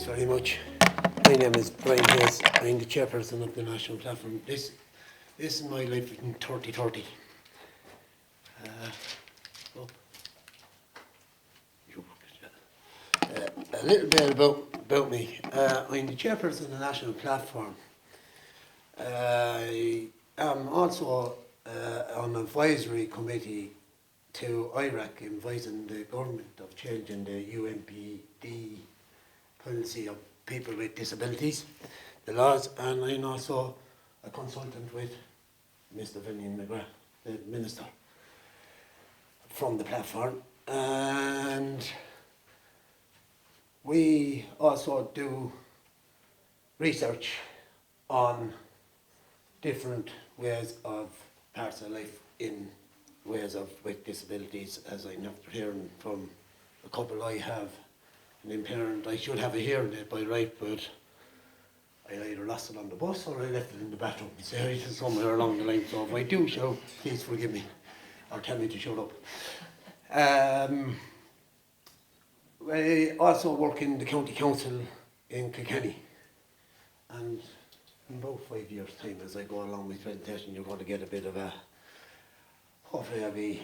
Thanks very much. My name is Brian Hayes. I'm the chairperson of the National Platform. This is my life in 3030. A little bit about me. I'm the chairperson of the National Platform. I am also on an advisory committee to IRAC, advising the government of changing the UNPD policy of people with disabilities, the laws, and I'm also a consultant with Mr. Finian McGrath, the Minister, from the platform. And we also do research on different ways of parts of life in ways of with disabilities, as I'm after hearing from a couple I have an impairment. I should have a hearing aid by right, but I either lost it on the bus or I left it in the bathroom. So it's somewhere along the line. So if I do shout, please forgive me or tell me to shut up. I also work in the County Council in Kilkenny, and in about 5 years' time, as I go along with presentation, you're going to get a bit of a, hopefully I'll be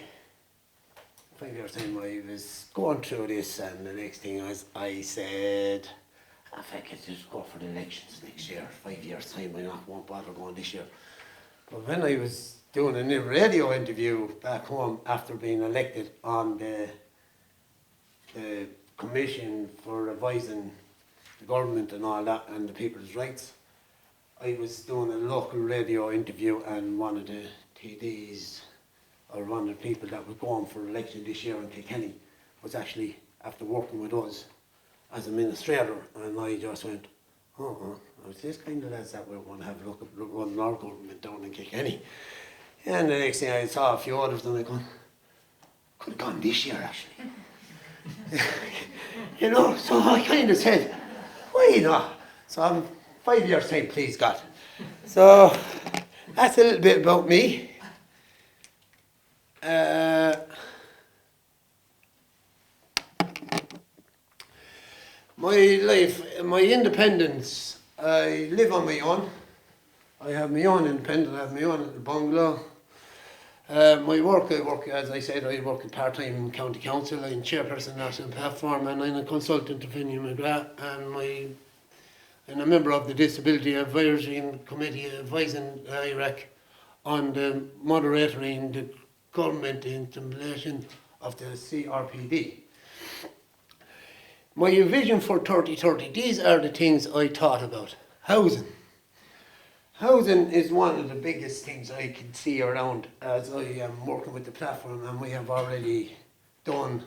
5 years' time. I was going through this, and the next thing was I said, if I could just go for the elections next year, 5 years' time, I won't bother going this year. But when I was doing a radio interview back home after being elected on the Commission for Advising the Government and all that and the people's rights, I was doing a local radio interview, and one of the TDs, or one of the people that was going for election this year in Kilkenny, was actually after working with us as administrator, and I just went, it's this kind of lads that we're going to have a look at running our government down in Kilkenny. And the next thing I saw a few others, and I gone, could have gone this year actually. You know, so I kind of said, why not? So I'm 5 years' time, please God. So that's a little bit about me. My life, my independence, I live on my own. I have my own independence, I have my own little bungalow. My work, as I said, I work part-time in County Council. I'm chairperson of the National Platform, and I'm a consultant to Finian McGrath, and I'm a member of the Disability Advisory Committee advising IRAC on the moderating the government implementation of the CRPD. My vision for 3030, these are the things I thought about. Housing. Housing is one of the biggest things I can see around, as I am working with the platform, and we have already done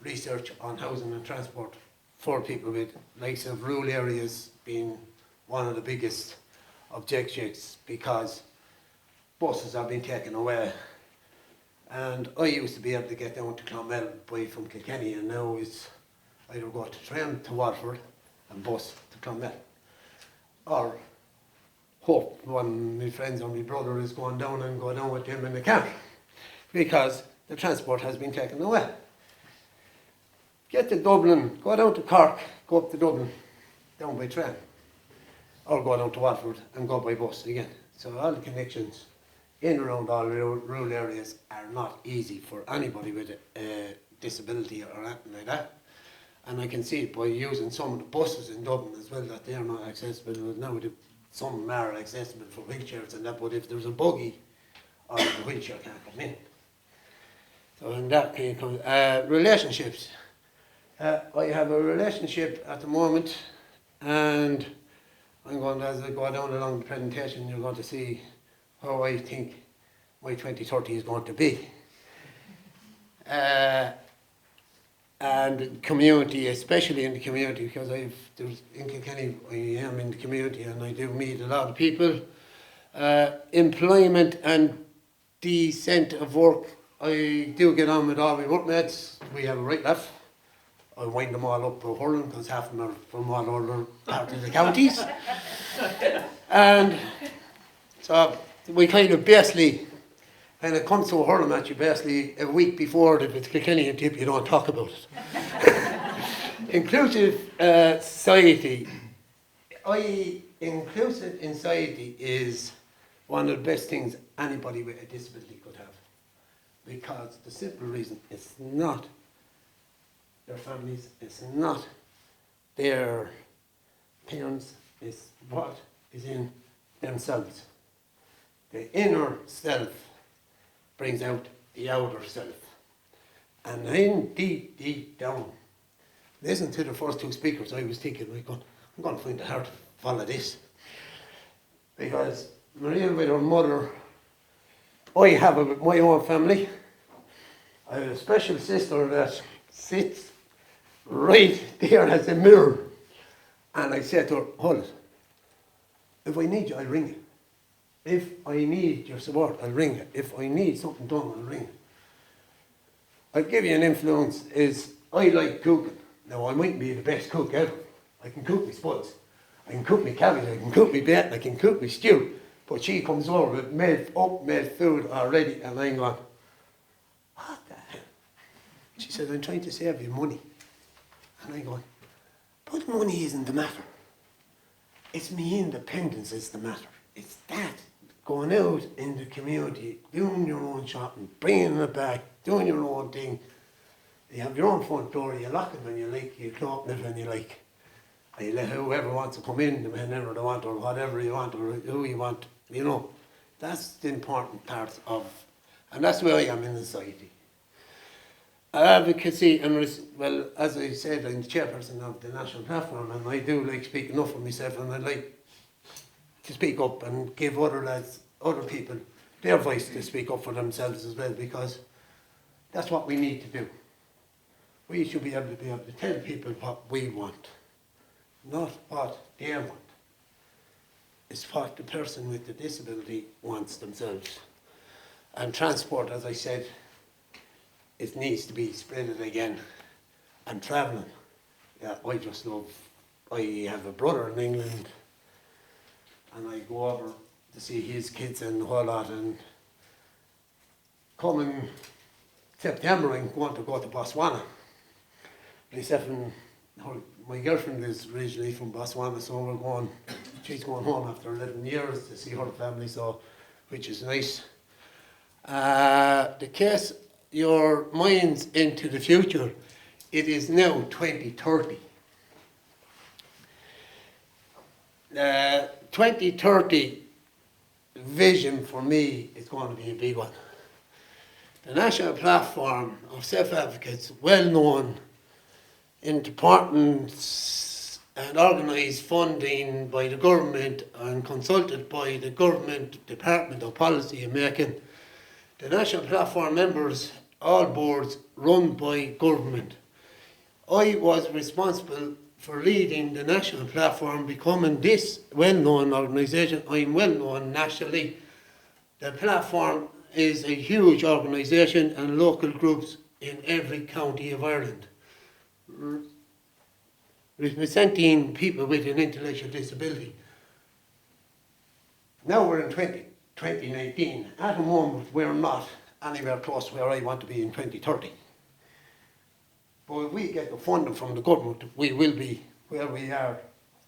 research on housing and transport for people with likes of rural areas being one of the biggest objectives, because buses have been taken away. And I used to be able to get down to Clonmel by from Kilkenny, and now it's either go to train to Waterford and bus to Clonmel, or hope one of my friends or my brother is going down and go down with him in the car, because the transport has been taken away. Get to Dublin, go down to Cork, go up to Dublin, down by train, or go down to Waterford and go by bus again. So all the connections in around all rural areas are not easy for anybody with a disability or anything like that. And I can see it by using some of the buses in Dublin as well, that they are not accessible. Now some are accessible for wheelchairs and that, but if there's a buggy, or the wheelchair can't come in. So in that kind of relationships. I have a relationship at the moment, and I'm going to, as I go down along the presentation, you're going to see how I think my 2030 is going to be. And community, especially in the community, because in Kilkenny I am in the community and I do meet a lot of people. Employment and decent of work, I do get on with all my workmates. We have a right laugh. I wind them all up for hurling, because half of them are from all other parts of the counties. And so we kind of basically, when it comes to a hurling match, you basically, a week before, if it's Kilkenny and Tip, you don't talk about it. Inclusive society. Inclusive in society is one of the best things anybody with a disability could have. Because the simple reason it's not their families, it's not their parents, it's what is in themselves. The inner self brings out the outer self. And in deep down, listen to the first two speakers, I was thinking, I'm going to find it hard to follow this. Because Maria with her mother, I have my own family. I have a special sister that sits right there as a mirror. And I said to her, hold it. If I need you, I'll ring you. If I need your support, I'll ring you. If I need something done, I'll ring you. I'll give you an influence is I like cooking. Now I mightn't be the best cook ever. I can cook my spuds. I can cook my cabbage, I can cook my bacon, I can cook my stew. But she comes over with made food already and I'm going, what the hell? She said, I'm trying to save you money. And I'm going, but money isn't the matter. It's me independence is the matter. It's that, going out in the community, doing your own shopping, bringing it back, doing your own thing. You have your own front door, you lock it when you like, you open it when you like. And you let whoever wants to come in, whenever they want, or whatever you want, or who you want, you know. That's the important part of, and that's where I am in society. Advocacy, and well, as I said, I'm the chairperson of the National Platform, and I do like speaking up for myself, and I like to speak up and give other lads, other people, their voice to speak up for themselves as well, because that's what we need to do. We should be able to tell people what we want, not what they want. It's what the person with the disability wants themselves. And transport, as I said, it needs to be spread again. And travelling, yeah, I just love, I have a brother in England, and I go over to see his kids and the whole lot, and coming September I'm going to go to Botswana. Myself and my girlfriend is originally from Botswana, so she's going home after 11 years to see her family, so, which is nice. The case your minds into the future, it is now 2030. 2030 vision for me is going to be a big one. The National Platform of Self-Advocates, well known in departments and organised funding by the government and consulted by the government Department of Policy and Making. The National Platform members, all boards run by government. I was responsible for leading the National Platform, becoming this well-known organisation. I'm well-known nationally. The platform is a huge organisation and local groups in every county of Ireland, representing people with an intellectual disability. Now we're in 2019. At the moment, we're not anywhere close where I want to be in 2030. But if we get the funding from the government, we will be where we are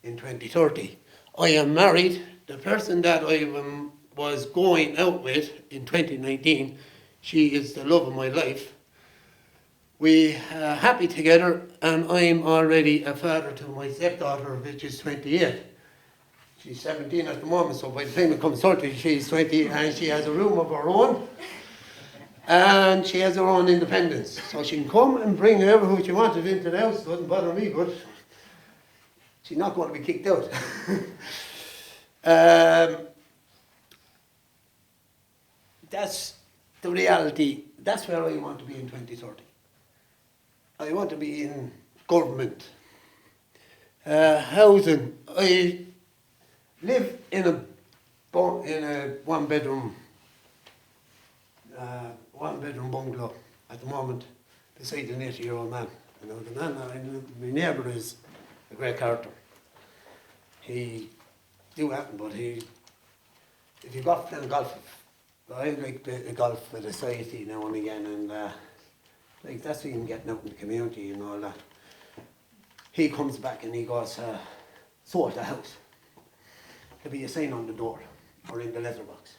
in 2030. I am married. The person that I was going out with in 2019, she is the love of my life. We are happy together, and I'm already a father to my stepdaughter, which is 28. She's 17 at the moment, so by the time it comes 30, she's 20, and she has a room of her own. And she has her own independence. So she can come and bring whoever who she wanted into the house. Doesn't bother me, but she's not going to be kicked out. That's the reality. That's where I want to be in 2030. I want to be in government. Housing. I live in a one-bedroom bungalow at the moment beside an 80-year-old man. You know, the man, my neighbour is a great character. He do happen, but if you got playing golf, I like the golf with society now and again, and like that's what you can get out in the community and all that. He comes back and he goes, sold the house. There'll be a sign on the door or in the letterbox.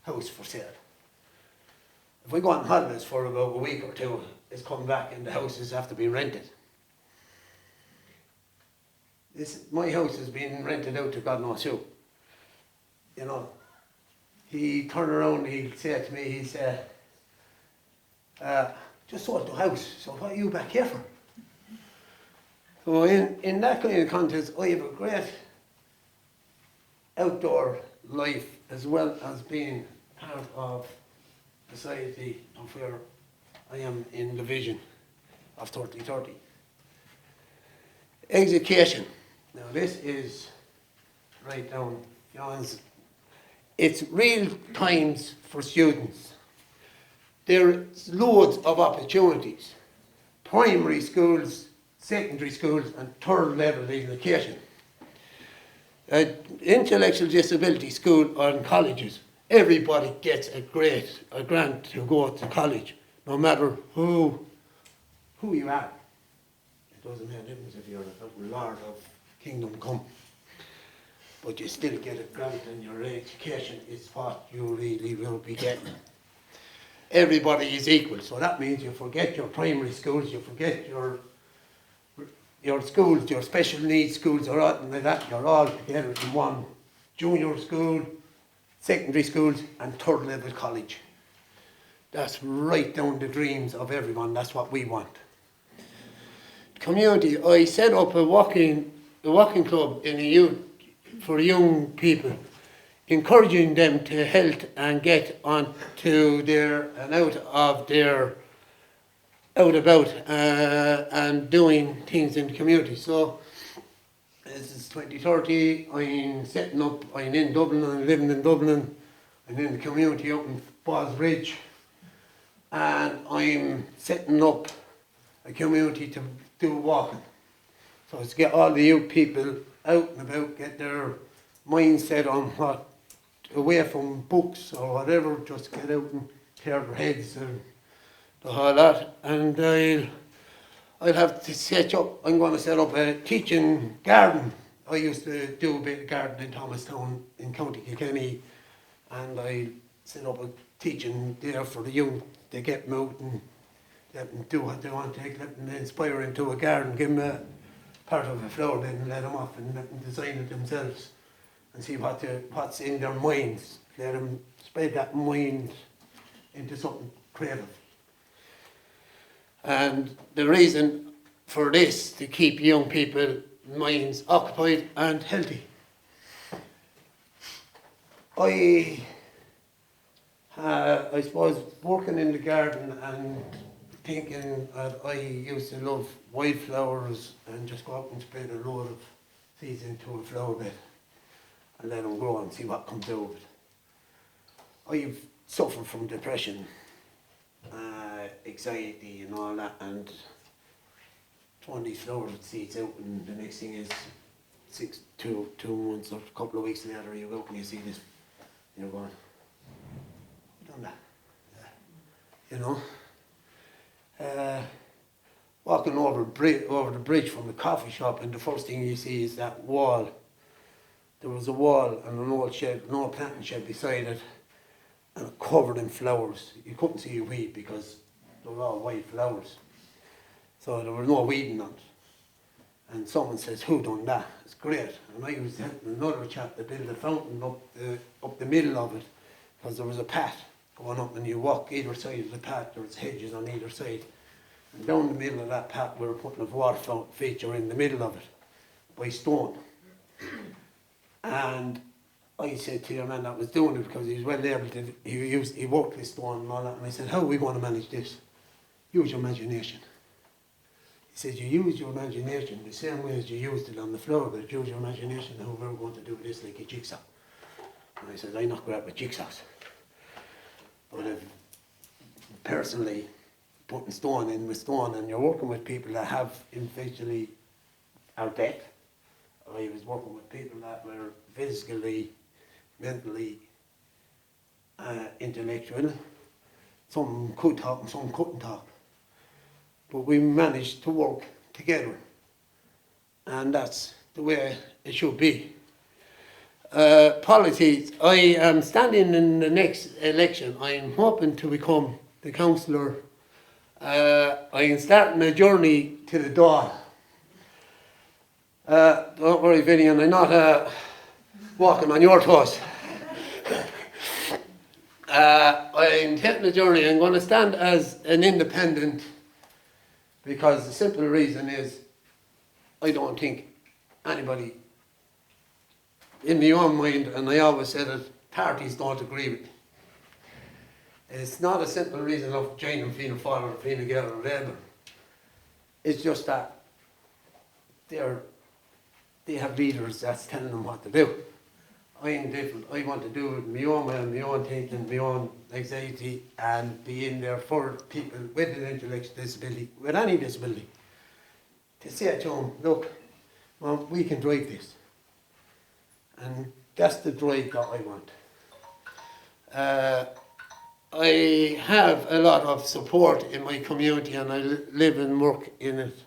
House for sale. If we go on holidays for about a week or two, it's come back and the houses have to be rented. My house has been rented out to God knows who. You know, he turn around, he'll say to me, he said, just sold the house, so what are you back here for? So in that kind of context, I have a great outdoor life as well as being part of society of where I am in the vision of 3030. Education. Now this is right down John's. It's real times for students. There's loads of opportunities. Primary schools, secondary schools and third level education. Intellectual disability school or in colleges, everybody gets a grant to go to college, no matter who you are. It doesn't make a difference if you're a Lord of Kingdom Come. But you still get a grant and your education is what you really will be getting. Everybody is equal, so that means you forget your primary schools, you forget your schools, your special needs schools or anything like that, you're all together in one junior school, secondary schools and third level college. That's right down the dreams of everyone, that's what we want. Community, I set up a walking club in a youth for young people, encouraging them to health and get on to their and out of their out about and doing things in the community. So this is 2030, I'm in Dublin, I'm living in Dublin, I'm in the community up in Bosridge, and I'm setting up a community to do walking. So it's to get all the youth people out and about, get their mindset on what, away from books or whatever, just get out and clear their heads and the whole lot. And I'll have to I'm going to set up a teaching garden. I used to do a bit of gardening in Thomastown in County Kilkenny, and I set up a teaching there for the youth to get them out and let them do what they want to, let them inspire into a garden, give them a part of a flower bed and let them off and let them design it themselves and see what's in their minds. Let them spread that mind into something creative. And the reason for this, to keep young people's minds occupied and healthy. I suppose working in the garden and thinking that I used to love wildflowers and just go out and spread a load of seeds into a flower bed and let them grow and see what comes out of it. I've suffered from depression, anxiety and all that, and throwing these flower seeds out, and the next thing is 2 months or a couple of weeks later you go out and you see this, you're going, I've done that, you know. Walking over the bridge from the coffee shop, and the first thing you see is that wall. There was a wall and an old shed, an old planting shed beside it, and covered in flowers. You couldn't see a weed because they were all white flowers. So there was no weeding on it. And someone says, who done that? It's great. And I was helping another chap to build a fountain up the middle of it, because there was a path going up, and you walk either side of the path, there was hedges on either side. And down the middle of that path we were putting a water fountain feature in the middle of it, by stone. And I said to your man that was doing it, because he was well able to, he worked with stone and all that, and I said, how are we going to manage this? Use your imagination. He said, you use your imagination the same way as you used it on the floor, but use your imagination how we're going to do this like a jigsaw. And I said, I'm not great with jigsaws. But if personally putting stone in with stone, and you're working with people that have individually are deaf. I was working with people that were physically, mentally, intellectual. Some could talk and some couldn't talk. But we managed to work together and that's the way it should be. Policies. I am standing in the next election. I am hoping to become the councillor. I am starting a journey to the door. Don't worry, Vivian, I'm not walking on your toes. I'm taking the journey. I'm going to stand as an independent because the simple reason is I don't think anybody, in my own mind, and I always said it, parties don't agree with me. It's not a simple reason of joining Fianna Fáil or Fine Gael or Labour. It's just that they have leaders that's telling them what to do. I am different. I want to do it my own way, my own thinking, my own anxiety, and be in there for people with an intellectual disability, with any disability, to say to them, look, well, we can drive this. And that's the drive that I want. I have a lot of support in my community and I live and work in it.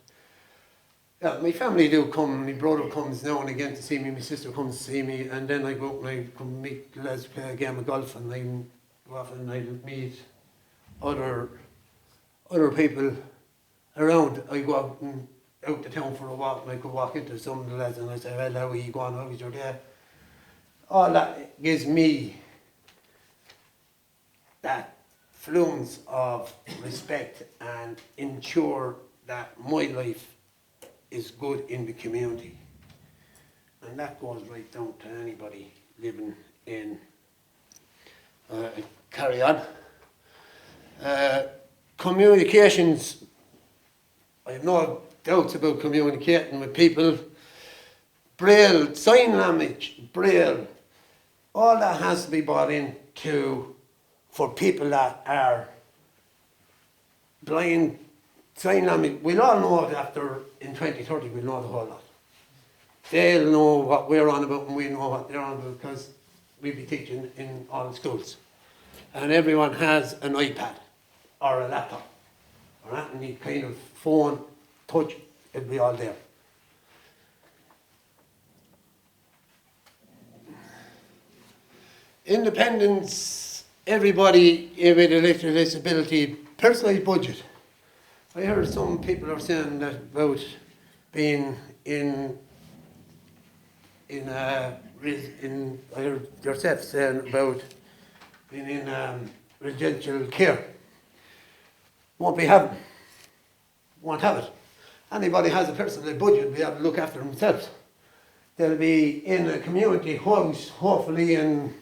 Yeah, my family do come, my brother comes now and again to see me, my sister comes to see me, and then I go up and I come meet the lads, play a game of golf, and I go off and I meet other people around. I go out to town for a walk and I could walk into some of the lads and I say, well, how are you going, how was your day? All that gives me that fluence of respect and ensure that my life is good in the community. And that goes right down to anybody living in carry on. Communications, I have no doubts about communicating with people. Braille, sign language, Braille, all that has to be brought into for people that are blind. Sign language, we'll all know that after in 2030 we'll know the whole lot. They'll know what we're on about and we know what they're on about because we'll be teaching in all the schools. And everyone has an iPad or a laptop or any kind of phone, touch, it'll be all there. Independence, everybody with a little disability, personalised budget. I heard some people are saying that about being I heard yourself saying about being in residential care. Won't have it. Anybody has a personal budget will be able to look after themselves. They'll be in a community house, hopefully, and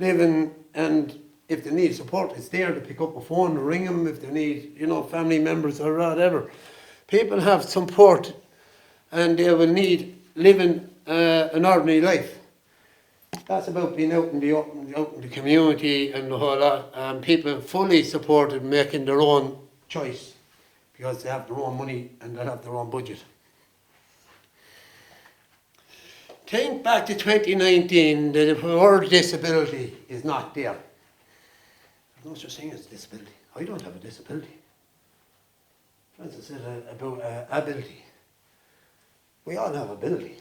living, and if they need support, it's there to pick up a phone and ring them if they need, family members or whatever. People have support and they will need living an ordinary life. That's about being out in the community and the whole lot. And people fully supported making their own choice because they have their own money and they have their own budget. Think back to 2019, the word disability is not there. There's no such thing as disability. I don't have a disability. Francis said about ability. We all have ability.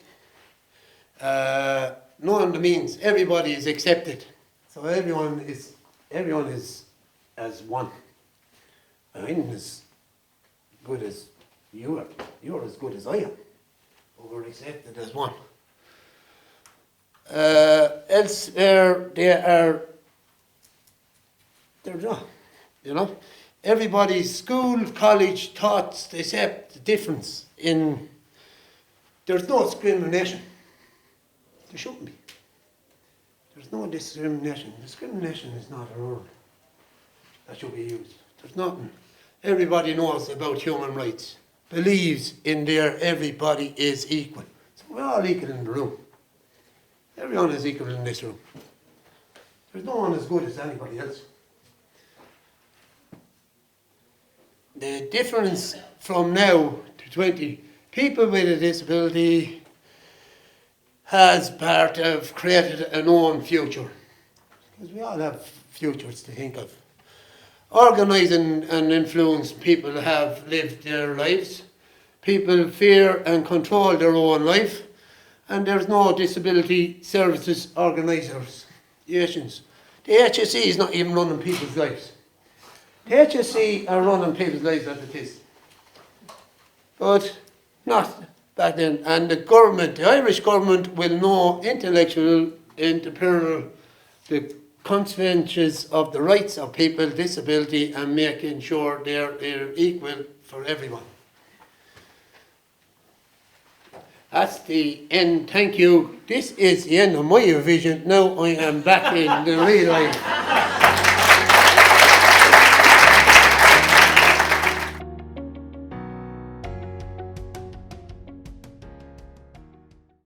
Knowing the means, everybody is accepted. So everyone is as one. I'm as good as you are. You're as good as I am. But we're accepted as one. Elsewhere, they're not, everybody's school, college, thoughts, accept the difference in, there's no discrimination. There shouldn't be. There's no discrimination. Discrimination is not a word that should be used. There's nothing. Everybody knows about human rights, believes in there everybody is equal. So we're all equal in the room. Everyone is equal in this room. There's no one as good as anybody else. The difference from now to 20, people with a disability has part of created an own future. Because we all have futures to think of. Organising and influence, people have lived their lives. People fear and control their own life, and there's no disability services organisations. The HSE is not even running people's lives. The HSE are running people's lives as it is. But not back then. And the government, the Irish government, will know intellectual, entrepreneurial, the consequences of the rights of people with disability and making sure they're equal for everyone. That's the end. Thank you. This is the end of my vision. Now I am back in the real life.